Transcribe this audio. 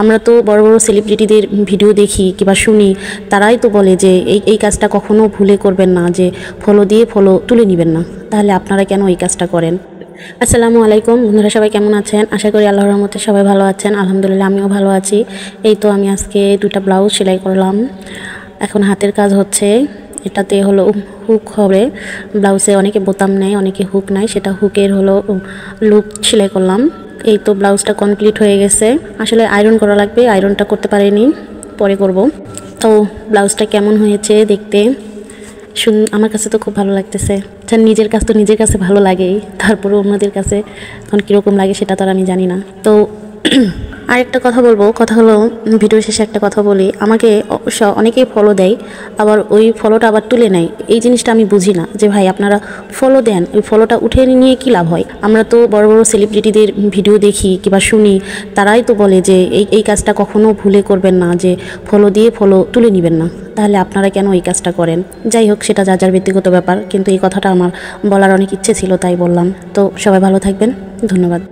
আমরা তো বড় বড় সেলিব্রিটিদের ভিডিও দেখি কিংবা শুনি, তারাই তো বলে যে এই কাজটা কখনো ভুলে করবেন না, যে ফলো দিয়ে ফলো তুলে নেবেন না। তাহলে আপনারা কেন এই কাজটা করেন? আসসালামু আলাইকুম বন্ধুরা, সবাই কেমন আছেন? আশা করি আল্লাহর রহমতে সবাই ভালো আছেন। আলহামদুলিল্লাহ আমিও ভালো আছি। এই তো আমি আজকে 2টা ব্লাউজ সেলাই করলাম। এখন হাতের কাজ হচ্ছে। এটাতে হলো হুক হবে। ব্লাউজে অনেকে বোতাম নেয়, অনেকে হুক নেয়, সেটা হুকের হলো লুপ সেলাই করলাম। এই তো ব্লাউজটা কমপ্লিট হয়ে গেছে। আসলে আয়রন করা লাগবে, আয়রনটা করতে পারিনি, পরে করব। তো ব্লাউজটা কেমন হয়েছে দেখতে আমার কাছে তো খুব ভালো লাগতেছে। নিজের কাজ তো নিজের কাছে ভালো লাগেই, তারপরে অন্যদের কাছে এখন কীরকম লাগে সেটা তো আর আমি জানি না। তো আরেকটা কথা বলবো, কথা হলো ভিডিও শেষে একটা কথা বলি। আমাকে অনেকেই ফলো দেয়, আবার ওই ফলোটা আবার তুলে নেয়। এই জিনিসটা আমি বুঝি না যে ভাই আপনারা ফলো দেন, ওই ফলোটা উঠে নিয়ে কী লাভ হয়? আমরা তো বড় বড় সেলিব্রিটিদের ভিডিও দেখি কিংবা শুনি, তারাই তো বলে যে এই কাজটা কখনো ভুলে করবেন না, যে ফলো দিয়ে ফলো তুলে নেবেন না। তাহলে আপনারা কেন এই কাজটা করেন? যাই হোক, সেটা যার যার ব্যক্তিগত ব্যাপার, কিন্তু এই কথাটা আমার বলার অনেক ইচ্ছে ছিল, তাই বললাম। তো সবাই ভালো থাকবেন, ধন্যবাদ।